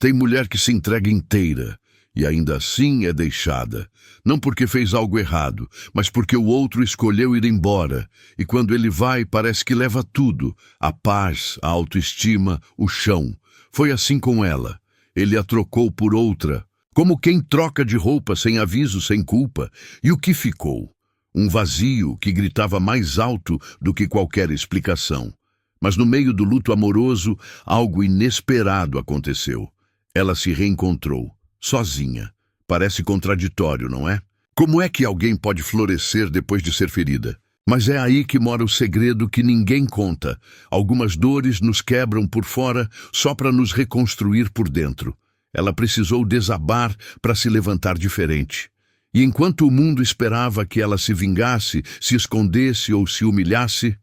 Tem mulher que se entrega inteira e ainda assim é deixada, não porque fez algo errado, mas porque o outro escolheu ir embora, e quando ele vai parece que leva tudo, a paz, a autoestima, o chão. Foi assim com ela. Ele a trocou por outra, como quem troca de roupa sem aviso, sem culpa. E o que ficou? Um vazio que gritava mais alto do que qualquer explicação. Mas no meio do luto amoroso, algo inesperado aconteceu. Ela se reencontrou, sozinha. Parece contraditório, não é? Como é que alguém pode florescer depois de ser ferida? Mas é aí que mora o segredo que ninguém conta. Algumas dores nos quebram por fora só para nos reconstruir por dentro. Ela precisou desabar para se levantar diferente. E enquanto o mundo esperava que ela se vingasse, se escondesse ou se humilhasse,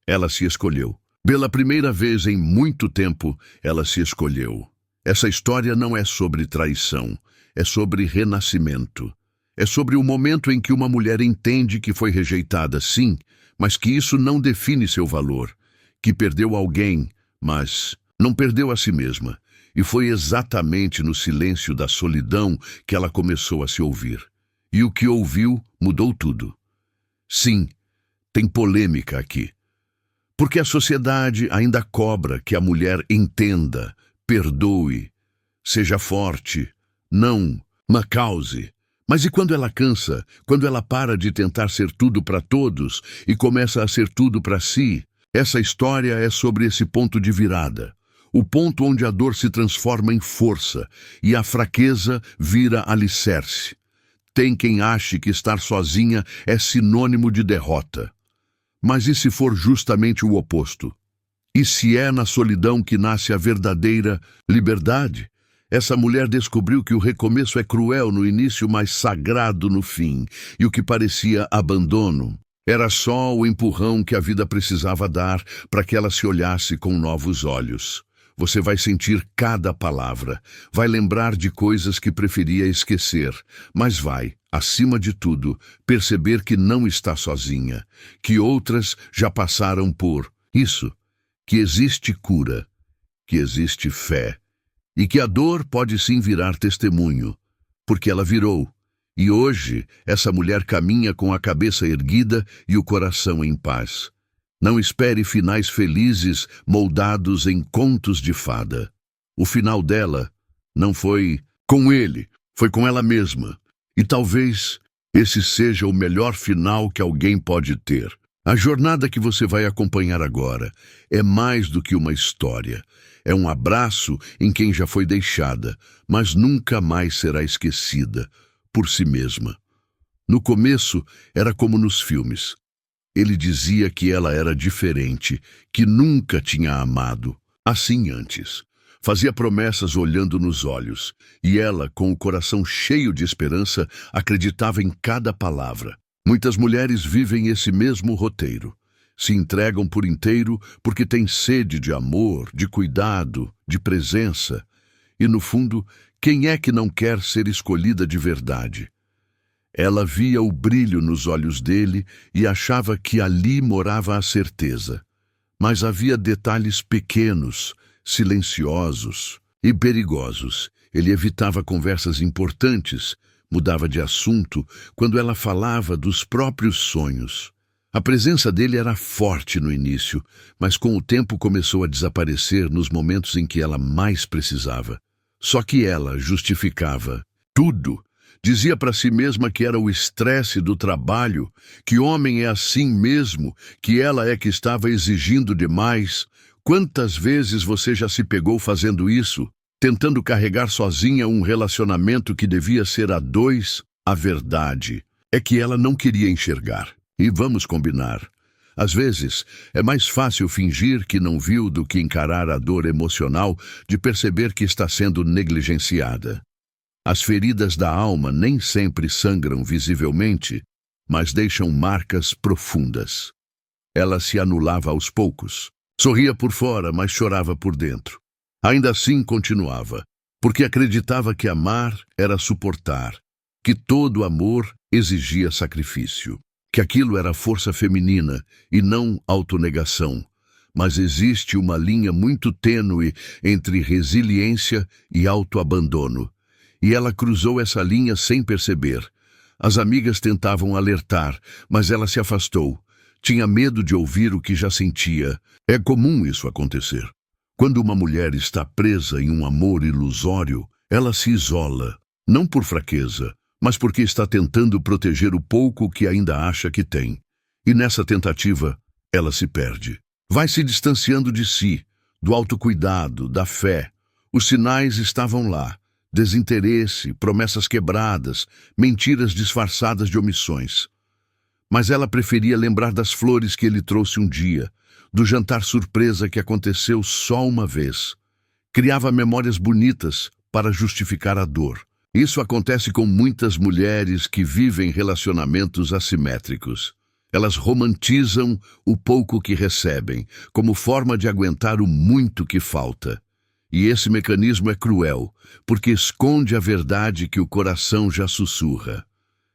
ela se escolheu. Pela primeira vez em muito tempo, ela se escolheu. Essa história não é sobre traição, é sobre renascimento. É sobre o momento em que uma mulher entende que foi rejeitada, sim, mas que isso não define seu valor, que perdeu alguém, mas não perdeu a si mesma. E foi exatamente no silêncio da solidão que ela começou a se ouvir. E o que ouviu mudou tudo. Sim, tem polêmica aqui. Porque a sociedade ainda cobra que a mulher entenda, perdoe, seja forte, não cause. Mas e quando ela cansa, quando ela para de tentar ser tudo para todos e começa a ser tudo para si? Essa história é sobre esse ponto de virada. O ponto onde a dor se transforma em força e a fraqueza vira alicerce. Tem quem ache que estar sozinha é sinônimo de derrota. Mas e se for justamente o oposto? E se é na solidão que nasce a verdadeira liberdade? Essa mulher descobriu que o recomeço é cruel no início, mas sagrado no fim. E o que parecia abandono era só o empurrão que a vida precisava dar para que ela se olhasse com novos olhos. Você vai sentir cada palavra, vai lembrar de coisas que preferia esquecer, mas vai, acima de tudo, perceber que não está sozinha, que outras já passaram por isso, que existe cura, que existe fé, e que a dor pode sim virar testemunho, porque ela virou. E hoje, essa mulher caminha com a cabeça erguida e o coração em paz. Não espere finais felizes moldados em contos de fada. O final dela não foi com ele, foi com ela mesma. E talvez esse seja o melhor final que alguém pode ter. A jornada que você vai acompanhar agora é mais do que uma história. É um abraço em quem já foi deixada, mas nunca mais será esquecida por si mesma. No começo, era como nos filmes. Ele dizia que ela era diferente, que nunca tinha amado assim antes. Fazia promessas olhando nos olhos, e ela, com o coração cheio de esperança, acreditava em cada palavra. Muitas mulheres vivem esse mesmo roteiro. Se entregam por inteiro porque têm sede de amor, de cuidado, de presença. E, no fundo, quem é que não quer ser escolhida de verdade? Ela via o brilho nos olhos dele e achava que ali morava a certeza. Mas havia detalhes pequenos, silenciosos e perigosos. Ele evitava conversas importantes, mudava de assunto quando ela falava dos próprios sonhos. A presença dele era forte no início, mas com o tempo começou a desaparecer nos momentos em que ela mais precisava. Só que ela justificava tudo. Dizia para si mesma que era o estresse do trabalho, que homem é assim mesmo, que ela é que estava exigindo demais. Quantas vezes você já se pegou fazendo isso, tentando carregar sozinha um relacionamento que devia ser a dois? A verdade é que ela não queria enxergar. E vamos combinar. Às vezes, é mais fácil fingir que não viu do que encarar a dor emocional de perceber que está sendo negligenciada. As feridas da alma nem sempre sangram visivelmente, mas deixam marcas profundas. Ela se anulava aos poucos. Sorria por fora, mas chorava por dentro. Ainda assim continuava, porque acreditava que amar era suportar, que todo amor exigia sacrifício, que aquilo era força feminina e não autonegação. Mas existe uma linha muito tênue entre resiliência e autoabandono. E ela cruzou essa linha sem perceber. As amigas tentavam alertar, mas ela se afastou. Tinha medo de ouvir o que já sentia. É comum isso acontecer. Quando uma mulher está presa em um amor ilusório, ela se isola, não por fraqueza, mas porque está tentando proteger o pouco que ainda acha que tem. E nessa tentativa, ela se perde. Vai se distanciando de si, do autocuidado, da fé. Os sinais estavam lá: desinteresse, promessas quebradas, mentiras disfarçadas de omissões. Mas ela preferia lembrar das flores que ele trouxe um dia, do jantar surpresa que aconteceu só uma vez. Criava memórias bonitas para justificar a dor. Isso acontece com muitas mulheres que vivem relacionamentos assimétricos. Elas romantizam o pouco que recebem, como forma de aguentar o muito que falta. E esse mecanismo é cruel, porque esconde a verdade que o coração já sussurra.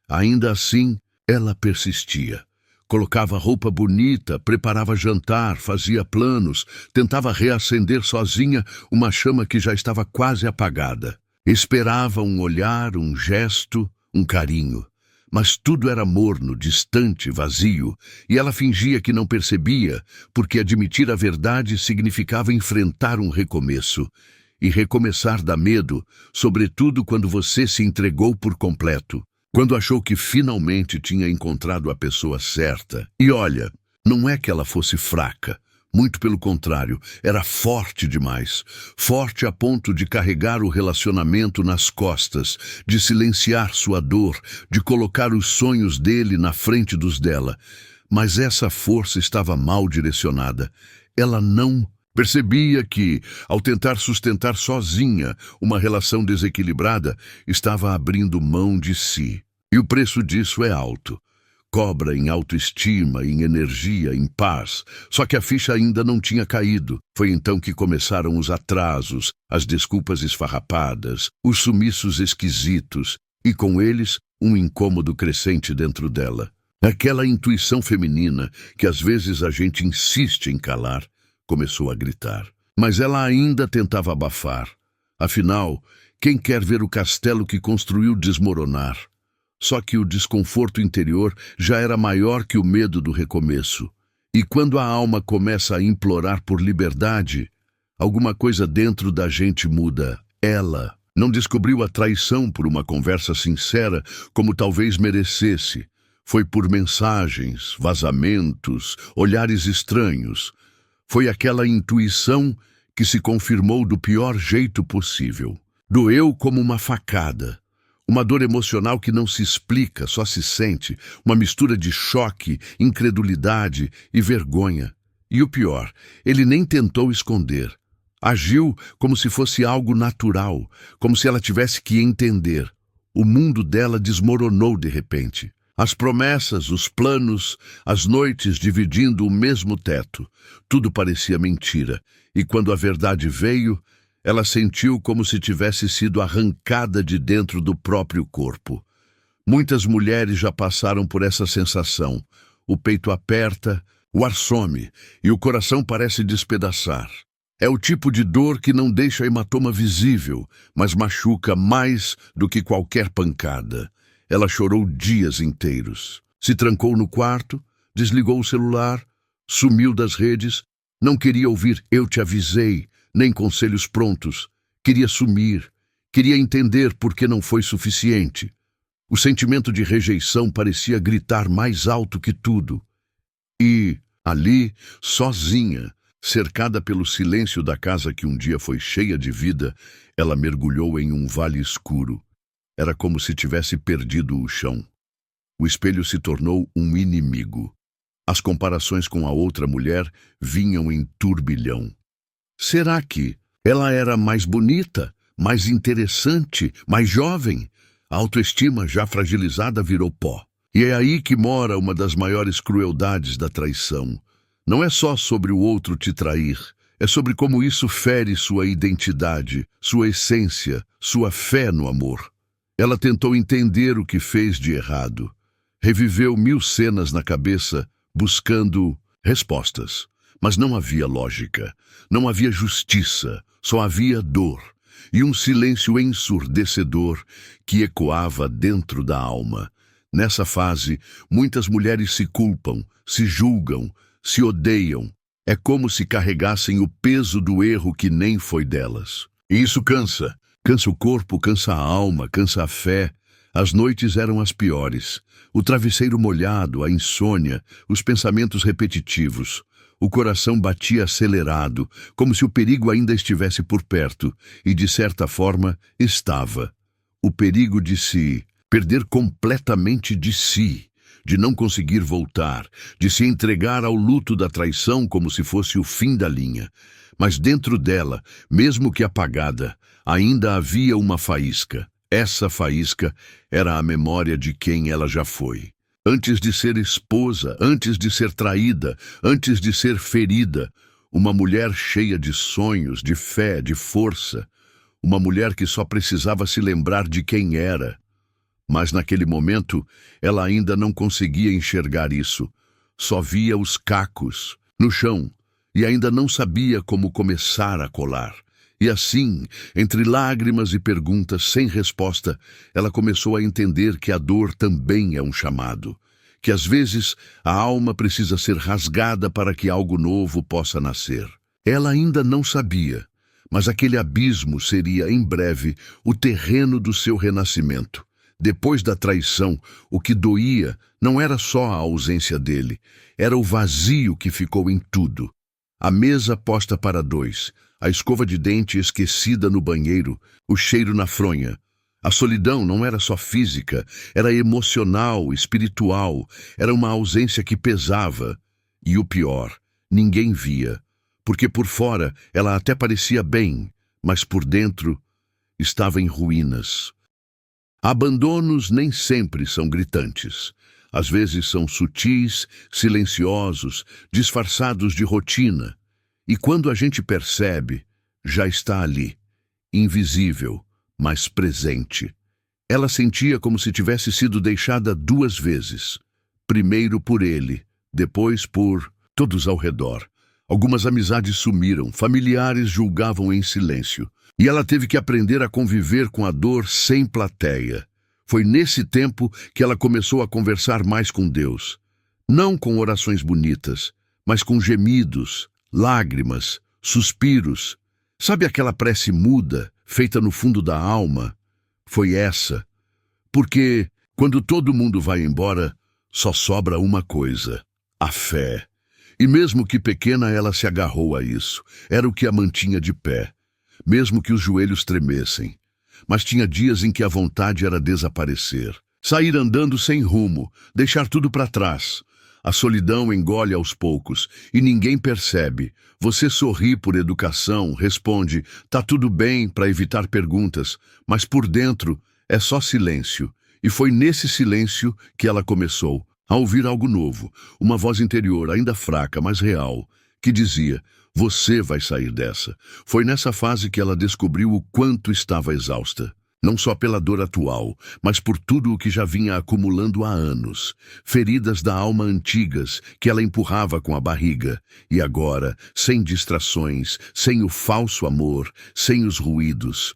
Ainda assim, ela persistia. Colocava roupa bonita, preparava jantar, fazia planos, tentava reacender sozinha uma chama que já estava quase apagada. Esperava um olhar, um gesto, um carinho. Mas tudo era morno, distante, vazio, e ela fingia que não percebia, porque admitir a verdade significava enfrentar um recomeço. E recomeçar dá medo, sobretudo quando você se entregou por completo. Quando achou que finalmente tinha encontrado a pessoa certa. E olha, não é que ela fosse fraca. Muito pelo contrário, era forte demais. Forte a ponto de carregar o relacionamento nas costas, de silenciar sua dor, de colocar os sonhos dele na frente dos dela. Mas essa força estava mal direcionada. Ela não percebia que, ao tentar sustentar sozinha uma relação desequilibrada, estava abrindo mão de si. E o preço disso é alto. Cobra em autoestima, em energia, em paz. Só que a ficha ainda não tinha caído. Foi então que começaram os atrasos, as desculpas esfarrapadas, os sumiços esquisitos, e com eles um incômodo crescente dentro dela. Aquela intuição feminina que às vezes a gente insiste em calar, começou a gritar. Mas ela ainda tentava abafar. Afinal, quem quer ver o castelo que construiu desmoronar? Só que o desconforto interior já era maior que o medo do recomeço. E quando a alma começa a implorar por liberdade, alguma coisa dentro da gente muda. Ela não descobriu a traição por uma conversa sincera como talvez merecesse. Foi por mensagens, vazamentos, olhares estranhos. Foi aquela intuição que se confirmou do pior jeito possível. Doeu como uma facada. Uma dor emocional que não se explica, só se sente, uma mistura de choque, incredulidade e vergonha. E o pior, ele nem tentou esconder. Agiu como se fosse algo natural, como se ela tivesse que entender. O mundo dela desmoronou de repente. As promessas, os planos, as noites dividindo o mesmo teto. Tudo parecia mentira. E quando a verdade veio, ela sentiu como se tivesse sido arrancada de dentro do próprio corpo. Muitas mulheres já passaram por essa sensação. O peito aperta, o ar some e o coração parece despedaçar. É o tipo de dor que não deixa hematoma visível, mas machuca mais do que qualquer pancada. Ela chorou dias inteiros. Se trancou no quarto, desligou o celular, sumiu das redes, não queria ouvir "eu te avisei", nem conselhos prontos. Queria sumir, queria entender por que não foi suficiente. O sentimento de rejeição parecia gritar mais alto que tudo. E, ali, sozinha, cercada pelo silêncio da casa que um dia foi cheia de vida, ela mergulhou em um vale escuro. Era como se tivesse perdido o chão. O espelho se tornou um inimigo. As comparações com a outra mulher vinham em turbilhão. Será que ela era mais bonita, mais interessante, mais jovem? A autoestima já fragilizada virou pó. E é aí que mora uma das maiores crueldades da traição. Não é só sobre o outro te trair, é sobre como isso fere sua identidade, sua essência, sua fé no amor. Ela tentou entender o que fez de errado. Reviveu 1000 cenas na cabeça, buscando respostas. Mas não havia lógica, não havia justiça, só havia dor e um silêncio ensurdecedor que ecoava dentro da alma. Nessa fase, muitas mulheres se culpam, se julgam, se odeiam. É como se carregassem o peso do erro que nem foi delas. E isso cansa. Cansa o corpo, cansa a alma, cansa a fé. As noites eram as piores. O travesseiro molhado, a insônia, os pensamentos repetitivos. O coração batia acelerado, como se o perigo ainda estivesse por perto, e de certa forma estava. O perigo de se perder completamente de si, de não conseguir voltar, de se entregar ao luto da traição como se fosse o fim da linha. Mas dentro dela, mesmo que apagada, ainda havia uma faísca. Essa faísca era a memória de quem ela já foi. Antes de ser esposa, antes de ser traída, antes de ser ferida, uma mulher cheia de sonhos, de fé, de força. Uma mulher que só precisava se lembrar de quem era. Mas naquele momento, ela ainda não conseguia enxergar isso. Só via os cacos no chão e ainda não sabia como começar a colar. E assim, entre lágrimas e perguntas sem resposta, ela começou a entender que a dor também é um chamado. Que às vezes a alma precisa ser rasgada para que algo novo possa nascer. Ela ainda não sabia, mas aquele abismo seria, em breve, o terreno do seu renascimento. Depois da traição, o que doía não era só a ausência dele, era o vazio que ficou em tudo. A mesa posta para dois, a escova de dente esquecida no banheiro, o cheiro na fronha. A solidão não era só física, era emocional, espiritual, era uma ausência que pesava. E o pior, ninguém via, porque por fora ela até parecia bem, mas por dentro estava em ruínas. Abandonos nem sempre são gritantes. Às vezes são sutis, silenciosos, disfarçados de rotina. E quando a gente percebe, já está ali, invisível, mas presente. Ela sentia como se tivesse sido deixada 2 vezes. Primeiro por ele, depois por todos ao redor. Algumas amizades sumiram, familiares julgavam em silêncio. E ela teve que aprender a conviver com a dor sem plateia. Foi nesse tempo que ela começou a conversar mais com Deus. Não com orações bonitas, mas com gemidos, lágrimas, suspiros. Sabe aquela prece muda, feita no fundo da alma? Foi essa. Porque, quando todo mundo vai embora, só sobra uma coisa: a fé. E mesmo que pequena, ela se agarrou a isso. Era o que a mantinha de pé, mesmo que os joelhos tremessem. Mas tinha dias em que a vontade era desaparecer. Sair andando sem rumo, deixar tudo para trás. A solidão engole aos poucos e ninguém percebe. Você sorri por educação, responde, tá tudo bem para evitar perguntas, mas por dentro é só silêncio. E foi nesse silêncio que ela começou a ouvir algo novo, uma voz interior, ainda fraca, mas real, que dizia: você vai sair dessa. Foi nessa fase que ela descobriu o quanto estava exausta. Não só pela dor atual, mas por tudo o que já vinha acumulando há anos. Feridas da alma antigas que ela empurrava com a barriga. E agora, sem distrações, sem o falso amor, sem os ruídos,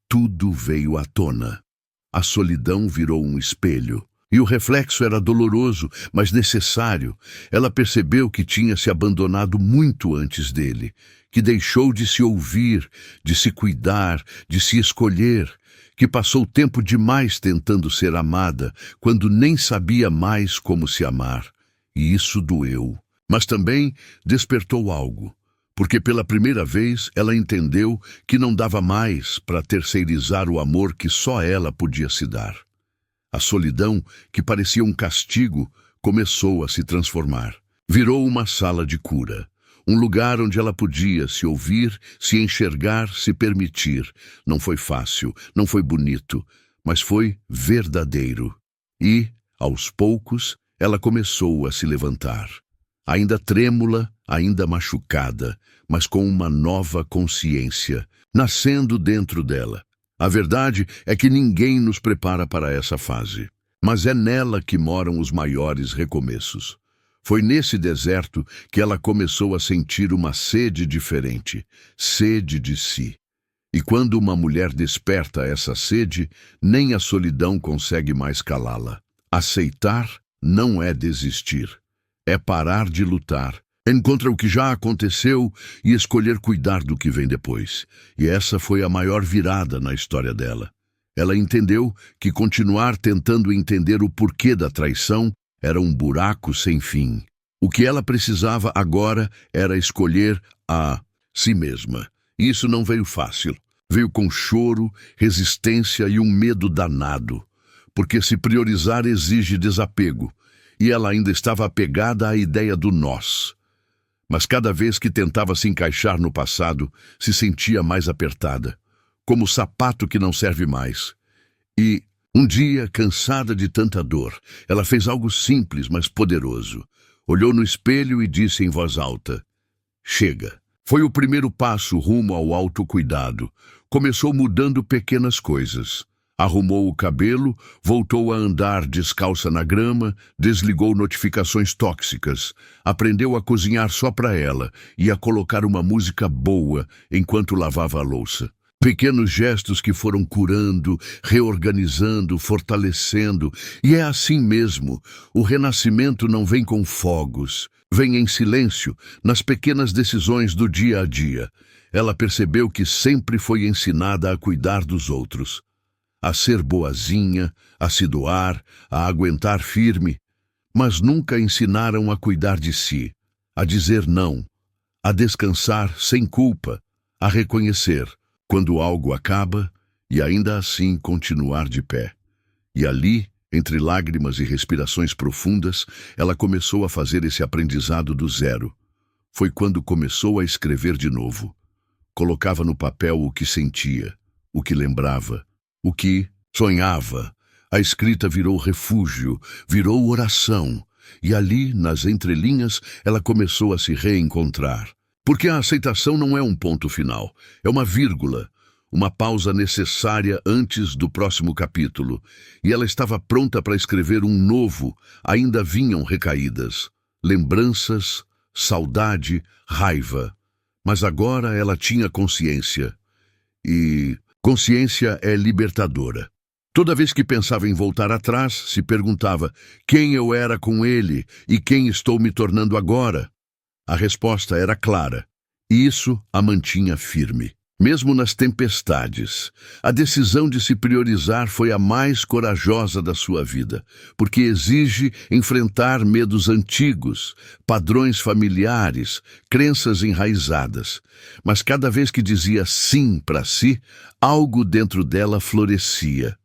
tudo veio à tona. A solidão virou um espelho. E o reflexo era doloroso, mas necessário. Ela percebeu que tinha se abandonado muito antes dele, que deixou de se ouvir, de se cuidar, de se escolher, que passou tempo demais tentando ser amada, quando nem sabia mais como se amar. E isso doeu. Mas também despertou algo, porque pela primeira vez ela entendeu que não dava mais para terceirizar o amor que só ela podia se dar. A solidão, que parecia um castigo, começou a se transformar. Virou uma sala de cura. Um lugar onde ela podia se ouvir, se enxergar, se permitir. Não foi fácil, não foi bonito, mas foi verdadeiro. E, aos poucos, ela começou a se levantar. Ainda trêmula, ainda machucada, mas com uma nova consciência, nascendo dentro dela. A verdade é que ninguém nos prepara para essa fase, mas é nela que moram os maiores recomeços. Foi nesse deserto que ela começou a sentir uma sede diferente, sede de si. E quando uma mulher desperta essa sede, nem a solidão consegue mais calá-la. Aceitar não é desistir, é parar de lutar. Encontra o que já aconteceu e escolher cuidar do que vem depois. E essa foi a maior virada na história dela. Ela entendeu que continuar tentando entender o porquê da traição era um buraco sem fim. O que ela precisava agora era escolher a si mesma. E isso não veio fácil. Veio com choro, resistência e um medo danado. Porque se priorizar exige desapego. E ela ainda estava apegada à ideia do nós. Mas cada vez que tentava se encaixar no passado, se sentia mais apertada, como sapato que não serve mais. E, um dia, cansada de tanta dor, ela fez algo simples, mas poderoso. Olhou no espelho e disse em voz alta: chega. Foi o primeiro passo rumo ao autocuidado. Começou mudando pequenas coisas. Arrumou o cabelo, voltou a andar descalça na grama, desligou notificações tóxicas, aprendeu a cozinhar só para ela e a colocar uma música boa enquanto lavava a louça. Pequenos gestos que foram curando, reorganizando, fortalecendo. E é assim mesmo. O renascimento não vem com fogos. Vem em silêncio, nas pequenas decisões do dia a dia. Ela percebeu que sempre foi ensinada a cuidar dos outros. A ser boazinha, a se doar, a aguentar firme. Mas nunca ensinaram a cuidar de si, a dizer não, a descansar sem culpa, a reconhecer quando algo acaba e ainda assim continuar de pé. E ali, entre lágrimas e respirações profundas, ela começou a fazer esse aprendizado do zero. Foi quando começou a escrever de novo. Colocava no papel o que sentia, o que lembrava, o que sonhava. A escrita virou refúgio, virou oração. E ali, nas entrelinhas, ela começou a se reencontrar. Porque a aceitação não é um ponto final, é uma vírgula, uma pausa necessária antes do próximo capítulo. E ela estava pronta para escrever um novo. Ainda vinham recaídas, lembranças, saudade, raiva. Mas agora ela tinha consciência. E consciência é libertadora. Toda vez que pensava em voltar atrás, se perguntava quem eu era com ele e quem estou me tornando agora. A resposta era clara, e isso a mantinha firme. Mesmo nas tempestades, a decisão de se priorizar foi a mais corajosa da sua vida, porque exige enfrentar medos antigos, padrões familiares, crenças enraizadas. Mas cada vez que dizia sim para si, algo dentro dela florescia.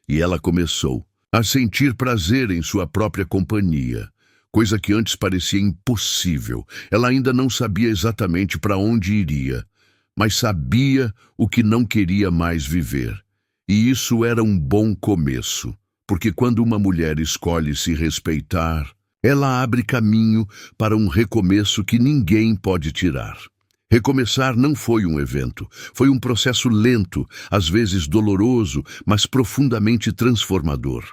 E ela começou a sentir prazer em sua própria companhia, coisa que antes parecia impossível. Ela ainda não sabia exatamente para onde iria, mas sabia o que não queria mais viver. E isso era um bom começo, porque quando uma mulher escolhe se respeitar, ela abre caminho para um recomeço que ninguém pode tirar. Recomeçar não foi um evento, foi um processo lento, às vezes doloroso, mas profundamente transformador.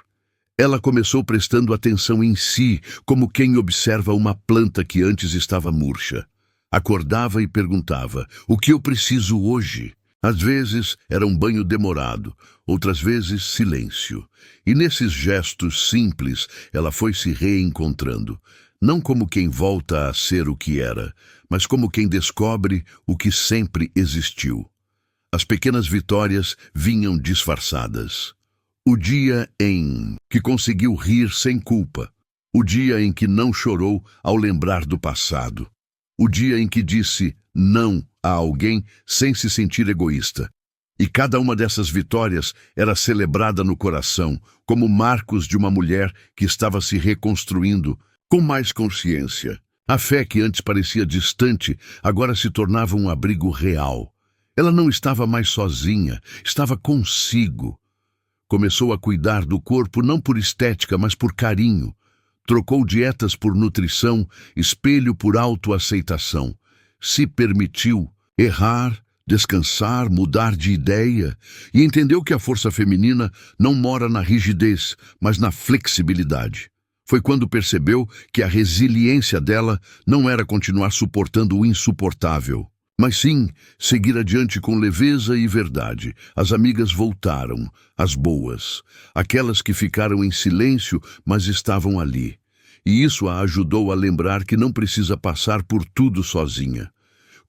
Ela começou prestando atenção em si, como quem observa uma planta que antes estava murcha. Acordava e perguntava: o que eu preciso hoje? Às vezes era um banho demorado, outras vezes silêncio. E nesses gestos simples ela foi se reencontrando, não como quem volta a ser o que era, mas como quem descobre o que sempre existiu. As pequenas vitórias vinham disfarçadas. O dia em que conseguiu rir sem culpa. O dia em que não chorou ao lembrar do passado. O dia em que disse não a alguém sem se sentir egoísta. E cada uma dessas vitórias era celebrada no coração, como marcos de uma mulher que estava se reconstruindo com mais consciência. A fé que antes parecia distante, agora se tornava um abrigo real. Ela não estava mais sozinha, estava consigo. Começou a cuidar do corpo não por estética, mas por carinho. Trocou dietas por nutrição, espelho por autoaceitação. Se permitiu errar, descansar, mudar de ideia e entendeu que a força feminina não mora na rigidez, mas na flexibilidade. Foi quando percebeu que a resiliência dela não era continuar suportando o insuportável, mas sim seguir adiante com leveza e verdade. As amigas voltaram, as boas, aquelas que ficaram em silêncio, mas estavam ali. E isso a ajudou a lembrar que não precisa passar por tudo sozinha.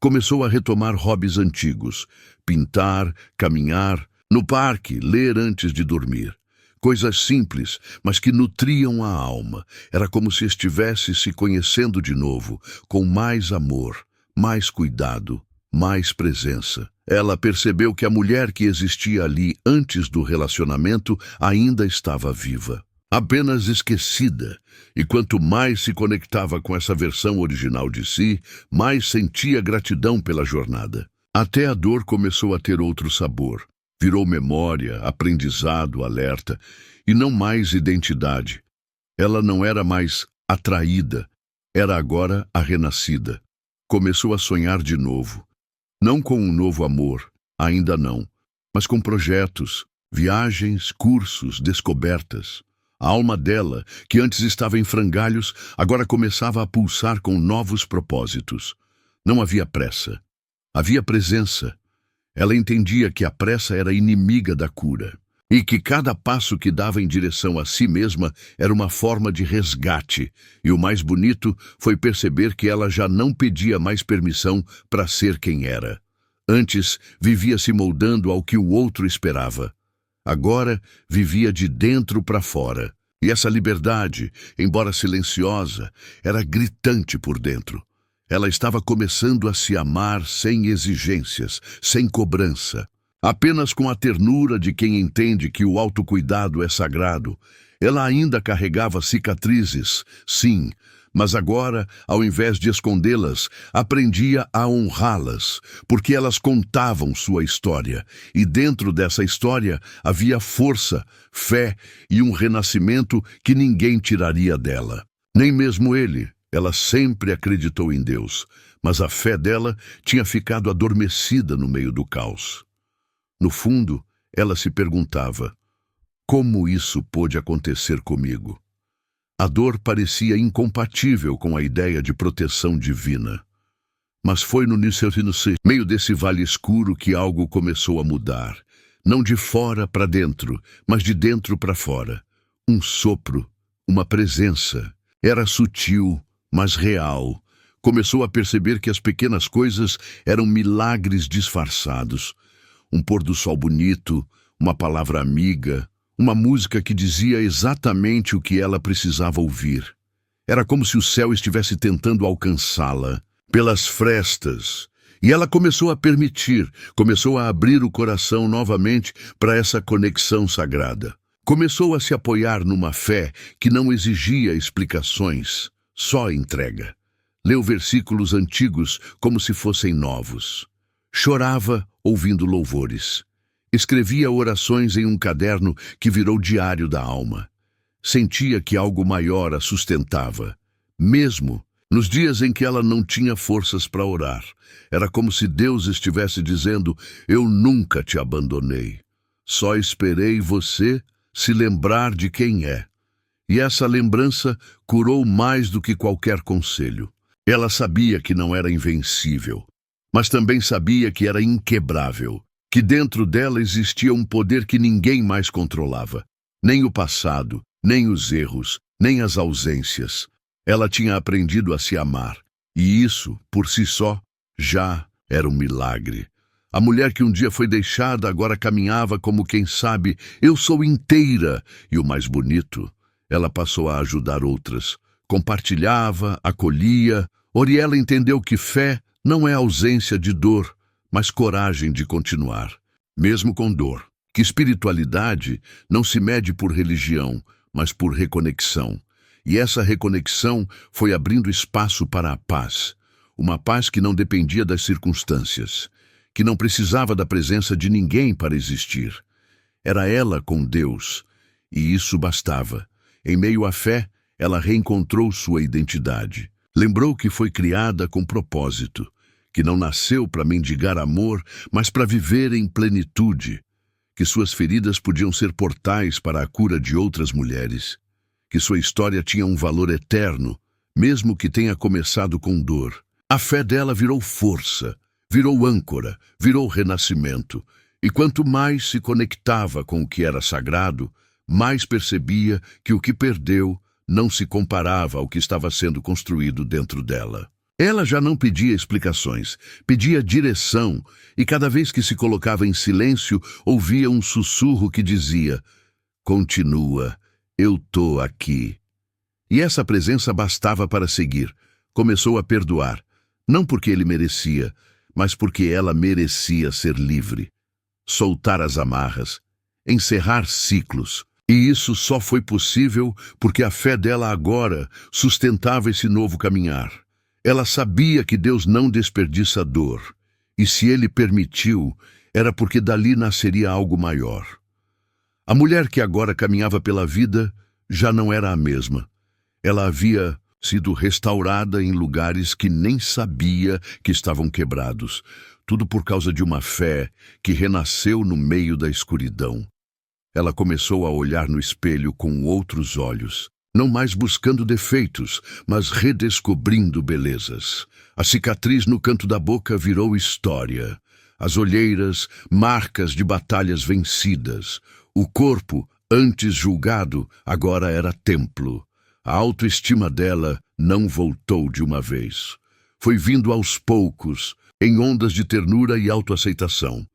Começou a retomar hobbies antigos, pintar, caminhar, no parque, ler antes de dormir. Coisas simples, mas que nutriam a alma. Era como se estivesse se conhecendo de novo, com mais amor, mais cuidado, mais presença. Ela percebeu que a mulher que existia ali antes do relacionamento ainda estava viva, apenas esquecida, e quanto mais se conectava com essa versão original de si, mais sentia gratidão pela jornada. Até a dor começou a ter outro sabor. Virou memória, aprendizado, alerta, e não mais identidade. Ela não era mais atraída, era agora a renascida. Começou a sonhar de novo. Não com um novo amor, ainda não, mas com projetos, viagens, cursos, descobertas. A alma dela, que antes estava em frangalhos, agora começava a pulsar com novos propósitos. Não havia pressa. Havia presença. Ela entendia que a pressa era inimiga da cura e que cada passo que dava em direção a si mesma era uma forma de resgate. E o mais bonito foi perceber que ela já não pedia mais permissão para ser quem era. Antes, vivia se moldando ao que o outro esperava. Agora, vivia de dentro para fora. E essa liberdade, embora silenciosa, era gritante por dentro. Ela estava começando a se amar sem exigências, sem cobrança, apenas com a ternura de quem entende que o autocuidado é sagrado. Ela ainda carregava cicatrizes, sim, mas agora, ao invés de escondê-las, aprendia a honrá-las, porque elas contavam sua história, e dentro dessa história havia força, fé e um renascimento que ninguém tiraria dela, nem mesmo ele. Ela sempre acreditou em Deus, mas a fé dela tinha ficado adormecida no meio do caos. No fundo, ela se perguntava: como isso pôde acontecer comigo? A dor parecia incompatível com a ideia de proteção divina. Mas foi no meio desse vale escuro que algo começou a mudar. Não de fora para dentro, mas de dentro para fora. Um sopro, uma presença. Era sutil, mas real. Começou a perceber que as pequenas coisas eram milagres disfarçados. Um pôr do sol bonito, uma palavra amiga, uma música que dizia exatamente o que ela precisava ouvir. Era como se o céu estivesse tentando alcançá-la pelas frestas. E ela começou a permitir, começou a abrir o coração novamente para essa conexão sagrada. Começou a se apoiar numa fé que não exigia explicações, só entrega. Leu versículos antigos como se fossem novos. Chorava ouvindo louvores. Escrevia orações em um caderno que virou diário da alma. Sentia que algo maior a sustentava, mesmo nos dias em que ela não tinha forças para orar. Era como se Deus estivesse dizendo: eu nunca te abandonei. Só esperei você se lembrar de quem é. E essa lembrança curou mais do que qualquer conselho. Ela sabia que não era invencível, mas também sabia que era inquebrável, que dentro dela existia um poder que ninguém mais controlava. Nem o passado, nem os erros, nem as ausências. Ela tinha aprendido a se amar, e isso, por si só, já era um milagre. A mulher que um dia foi deixada agora caminhava como quem sabe: eu sou inteira. E o mais bonito, ela passou a ajudar outras. Compartilhava, acolhia. Oriela entendeu que fé não é ausência de dor, mas coragem de continuar, mesmo com dor. Que espiritualidade não se mede por religião, mas por reconexão. E essa reconexão foi abrindo espaço para a paz. Uma paz que não dependia das circunstâncias, que não precisava da presença de ninguém para existir. Era ela com Deus, e isso bastava. Em meio à fé, ela reencontrou sua identidade. Lembrou que foi criada com propósito, que não nasceu para mendigar amor, mas para viver em plenitude, que suas feridas podiam ser portais para a cura de outras mulheres, que sua história tinha um valor eterno, mesmo que tenha começado com dor. A fé dela virou força, virou âncora, virou renascimento. E quanto mais se conectava com o que era sagrado, mais percebia que o que perdeu não se comparava ao que estava sendo construído dentro dela. Ela já não pedia explicações, pedia direção, e cada vez que se colocava em silêncio, ouvia um sussurro que dizia: "Continua, eu tô aqui." E essa presença bastava para seguir. Começou a perdoar, não porque ele merecia, mas porque ela merecia ser livre. Soltar as amarras, encerrar ciclos. E isso só foi possível porque a fé dela agora sustentava esse novo caminhar. Ela sabia que Deus não desperdiça dor, e se Ele permitiu, era porque dali nasceria algo maior. A mulher que agora caminhava pela vida já não era a mesma. Ela havia sido restaurada em lugares que nem sabia que estavam quebrados, tudo por causa de uma fé que renasceu no meio da escuridão. Ela começou a olhar no espelho com outros olhos, não mais buscando defeitos, mas redescobrindo belezas. A cicatriz no canto da boca virou história. As olheiras, marcas de batalhas vencidas. O corpo, antes julgado, agora era templo. A autoestima dela não voltou de uma vez. Foi vindo aos poucos, em ondas de ternura e autoaceitação.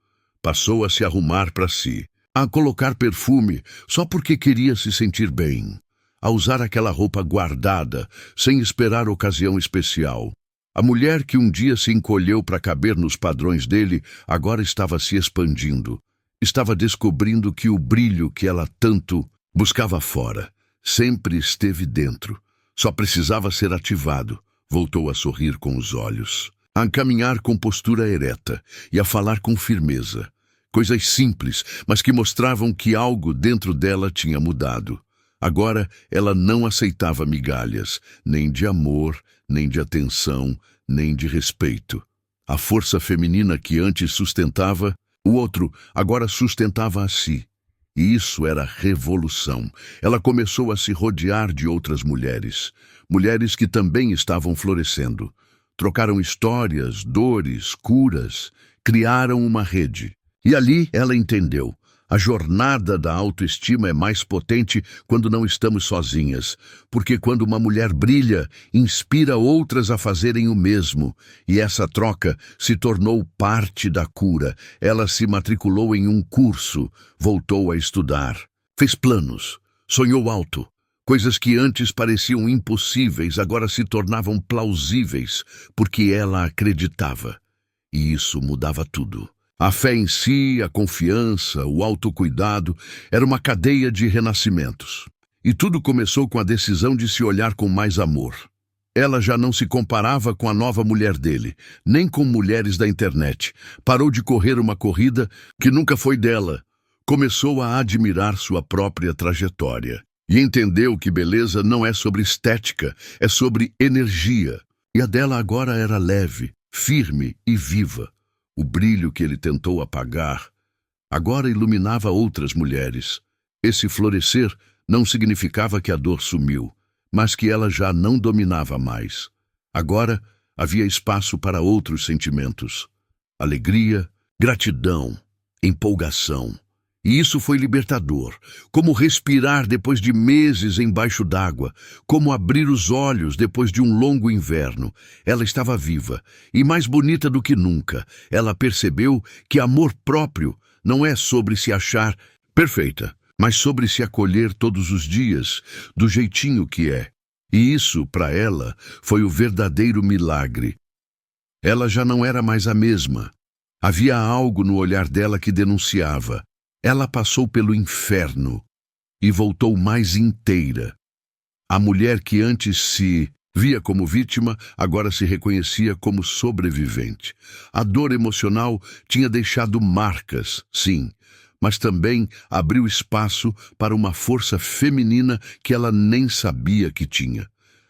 Passou a se arrumar para si, a colocar perfume só porque queria se sentir bem, a usar aquela roupa guardada, sem esperar ocasião especial. A mulher que um dia se encolheu para caber nos padrões dele, agora estava se expandindo. Estava descobrindo que o brilho que ela tanto buscava fora sempre esteve dentro. Só precisava ser ativado. Voltou a sorrir com os olhos, a caminhar com postura ereta e a falar com firmeza. Coisas simples, mas que mostravam que algo dentro dela tinha mudado. Agora ela não aceitava migalhas, nem de amor, nem de atenção, nem de respeito. A força feminina que antes sustentava o outro, agora sustentava a si. E isso era revolução. Ela começou a se rodear de outras mulheres. Mulheres que também estavam florescendo. Trocaram histórias, dores, curas. Criaram uma rede. E ali ela entendeu. A jornada da autoestima é mais potente quando não estamos sozinhas, porque quando uma mulher brilha, inspira outras a fazerem o mesmo, e essa troca se tornou parte da cura. Ela se matriculou em um curso, voltou a estudar, fez planos, sonhou alto. Coisas que antes pareciam impossíveis agora se tornavam plausíveis, porque ela acreditava. E isso mudava tudo. A fé em si, a confiança, o autocuidado, era uma cadeia de renascimentos. E tudo começou com a decisão de se olhar com mais amor. Ela já não se comparava com a nova mulher dele, nem com mulheres da internet. Parou de correr uma corrida que nunca foi dela. Começou a admirar sua própria trajetória. E entendeu que beleza não é sobre estética, é sobre energia. E a dela agora era leve, firme e viva. O brilho que ele tentou apagar agora iluminava outras mulheres. Esse florescer não significava que a dor sumiu, mas que ela já não dominava mais. Agora havia espaço para outros sentimentos. Alegria, gratidão, empolgação. E isso foi libertador, como respirar depois de meses embaixo d'água, como abrir os olhos depois de um longo inverno. Ela estava viva e mais bonita do que nunca. Ela percebeu que amor próprio não é sobre se achar perfeita, mas sobre se acolher todos os dias, do jeitinho que é. E isso, para ela, foi o verdadeiro milagre. Ela já não era mais a mesma. Havia algo no olhar dela que denunciava. Ela passou pelo inferno e voltou mais inteira. A mulher que antes se via como vítima, agora se reconhecia como sobrevivente. A dor emocional tinha deixado marcas, sim, mas também abriu espaço para uma força feminina que ela nem sabia que tinha.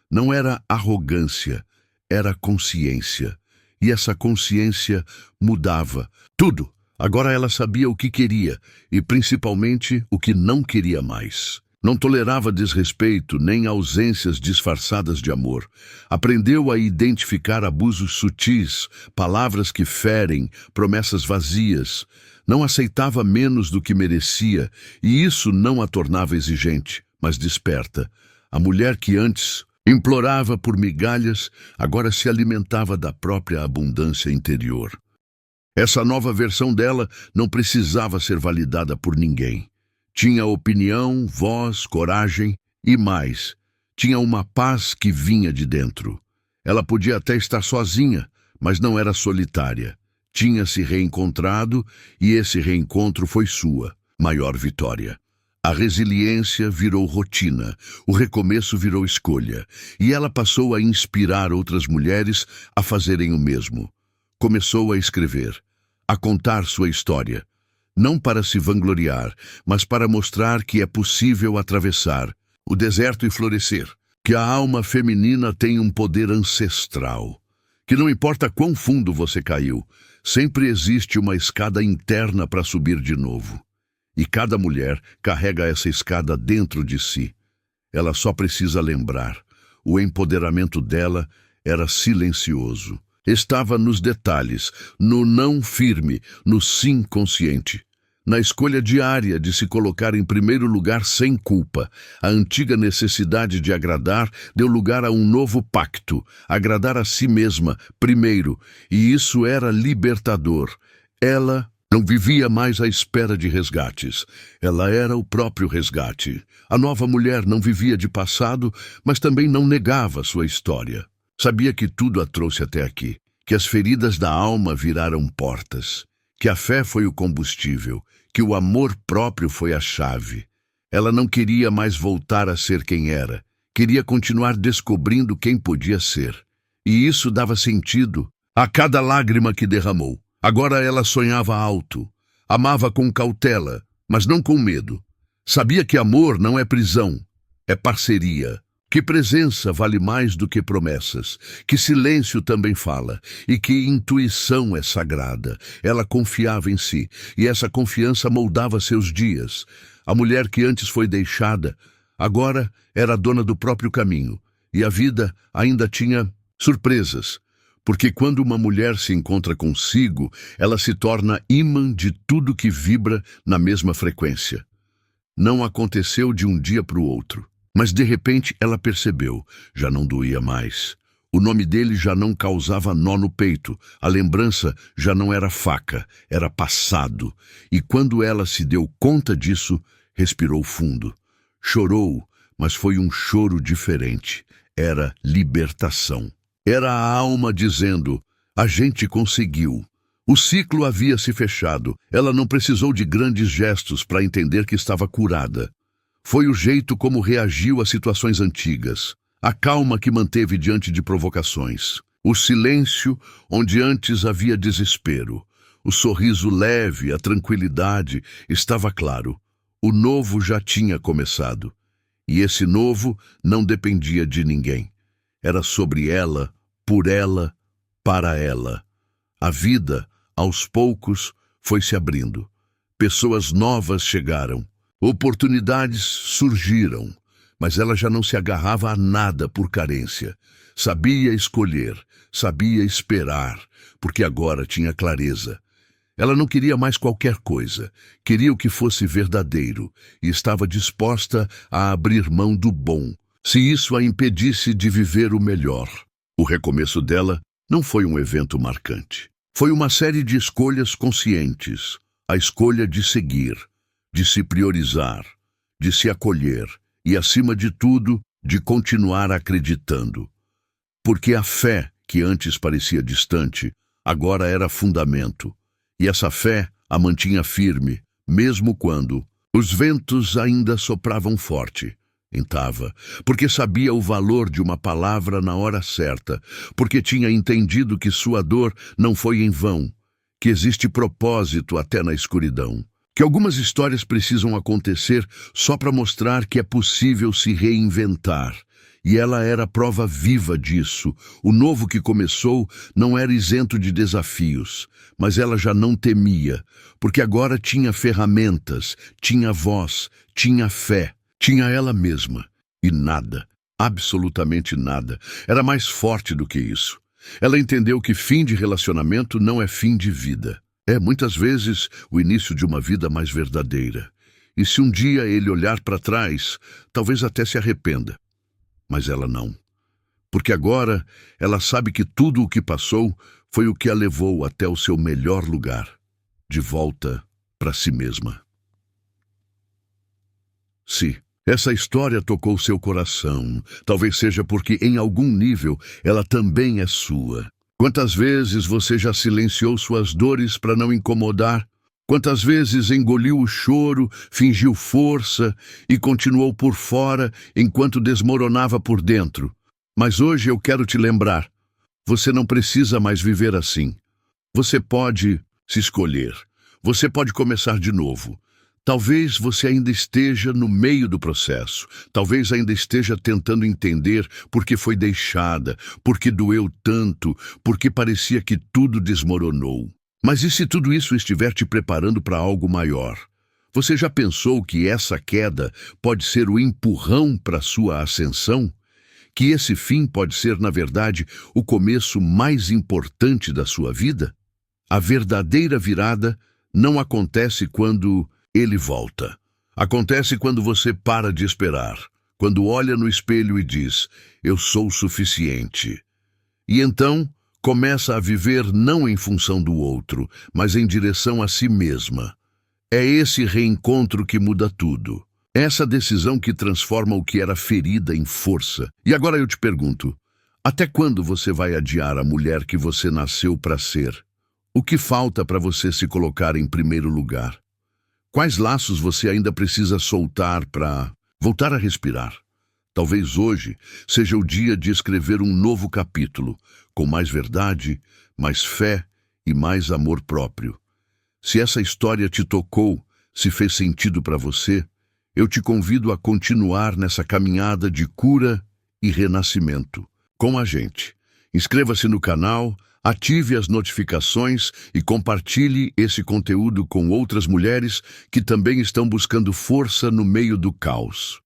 Não era arrogância, era consciência. E essa consciência mudava tudo. Agora ela sabia o que queria e, principalmente, o que não queria mais. Não tolerava desrespeito nem ausências disfarçadas de amor. Aprendeu a identificar abusos sutis, palavras que ferem, promessas vazias. Não aceitava menos do que merecia, e isso não a tornava exigente, mas desperta. A mulher que antes implorava por migalhas, agora se alimentava da própria abundância interior. Essa nova versão dela não precisava ser validada por ninguém. Tinha opinião, voz, coragem e mais. Tinha uma paz que vinha de dentro. Ela podia até estar sozinha, mas não era solitária. Tinha se reencontrado e esse reencontro foi sua maior vitória. A resiliência virou rotina, o recomeço virou escolha, e ela passou a inspirar outras mulheres a fazerem o mesmo. Começou a escrever, a contar sua história. Não para se vangloriar, mas para mostrar que é possível atravessar o deserto e florescer, que a alma feminina tem um poder ancestral, que não importa quão fundo você caiu, sempre existe uma escada interna para subir de novo. E cada mulher carrega essa escada dentro de si. Ela só precisa lembrar. O empoderamento dela era silencioso. Estava nos detalhes, no não firme, no sim consciente. Na escolha diária de se colocar em primeiro lugar sem culpa. A antiga necessidade de agradar deu lugar a um novo pacto, agradar a si mesma primeiro, e isso era libertador. Ela não vivia mais à espera de resgates. Ela era o próprio resgate. A nova mulher não vivia de passado, mas também não negava sua história. Sabia que tudo a trouxe até aqui, que as feridas da alma viraram portas, que a fé foi o combustível, que o amor próprio foi a chave. Ela não queria mais voltar a ser quem era, queria continuar descobrindo quem podia ser. E isso dava sentido a cada lágrima que derramou. Agora ela sonhava alto, amava com cautela, mas não com medo. Sabia que amor não é prisão, é parceria. Que presença vale mais do que promessas, que silêncio também fala, e que intuição é sagrada. Ela confiava em si, e essa confiança moldava seus dias. A mulher que antes foi deixada, agora era dona do próprio caminho, e a vida ainda tinha surpresas. Porque quando uma mulher se encontra consigo, ela se torna imã de tudo que vibra na mesma frequência. Não aconteceu de um dia para o outro. Mas de repente ela percebeu, já não doía mais. O nome dele já não causava nó no peito, a lembrança já não era faca, era passado. E quando ela se deu conta disso, respirou fundo. Chorou, mas foi um choro diferente. Era libertação. Era a alma dizendo, a gente conseguiu. O ciclo havia se fechado. Ela não precisou de grandes gestos para entender que estava curada. Foi o jeito como reagiu a situações antigas, a calma que manteve diante de provocações, o silêncio onde antes havia desespero, o sorriso leve, a tranquilidade, estava claro. O novo já tinha começado, e esse novo não dependia de ninguém. Era sobre ela, por ela, para ela. A vida, aos poucos, foi se abrindo. Pessoas novas chegaram. Oportunidades surgiram, mas ela já não se agarrava a nada por carência. Sabia escolher, sabia esperar, porque agora tinha clareza. Ela não queria mais qualquer coisa, queria o que fosse verdadeiro e estava disposta a abrir mão do bom, se isso a impedisse de viver o melhor. O recomeço dela não foi um evento marcante. Foi uma série de escolhas conscientes, a escolha de seguir, de se priorizar, de se acolher e, acima de tudo, de continuar acreditando. Porque a fé, que antes parecia distante, agora era fundamento. E essa fé a mantinha firme, mesmo quando os ventos ainda sopravam forte. Entava, porque sabia o valor de uma palavra na hora certa, porque tinha entendido que sua dor não foi em vão, que existe propósito até na escuridão. Que algumas histórias precisam acontecer só para mostrar que é possível se reinventar. E ela era a prova viva disso. O novo que começou não era isento de desafios, mas ela já não temia, porque agora tinha ferramentas, tinha voz, tinha fé. Tinha ela mesma, e nada, absolutamente nada, era mais forte do que isso. Ela entendeu que fim de relacionamento não é fim de vida. É, muitas vezes, o início de uma vida mais verdadeira. E se um dia ele olhar para trás, talvez até se arrependa. Mas ela não. Porque agora ela sabe que tudo o que passou foi o que a levou até o seu melhor lugar, de volta para si mesma. Sim, essa história tocou seu coração, talvez seja porque em algum nível ela também é sua. Quantas vezes você já silenciou suas dores para não incomodar? Quantas vezes engoliu o choro, fingiu força e continuou por fora enquanto desmoronava por dentro? Mas hoje eu quero te lembrar, você não precisa mais viver assim. Você pode se escolher. Você pode começar de novo. Talvez você ainda esteja no meio do processo. Talvez ainda esteja tentando entender por que foi deixada, por que doeu tanto, por que parecia que tudo desmoronou. Mas e se tudo isso estiver te preparando para algo maior? Você já pensou que essa queda pode ser o empurrão para sua ascensão? Que esse fim pode ser, na verdade, o começo mais importante da sua vida? A verdadeira virada não acontece quando ele volta. Acontece quando você para de esperar, quando olha no espelho e diz, eu sou o suficiente. E então começa a viver não em função do outro, mas em direção a si mesma. É esse reencontro que muda tudo. Essa decisão que transforma o que era ferida em força. E agora eu te pergunto, até quando você vai adiar a mulher que você nasceu para ser? O que falta para você se colocar em primeiro lugar? Quais laços você ainda precisa soltar para voltar a respirar? Talvez hoje seja o dia de escrever um novo capítulo, com mais verdade, mais fé e mais amor próprio. Se essa história te tocou, se fez sentido para você, eu te convido a continuar nessa caminhada de cura e renascimento com a gente. Inscreva-se no canal, ative as notificações e compartilhe esse conteúdo com outras mulheres que também estão buscando força no meio do caos.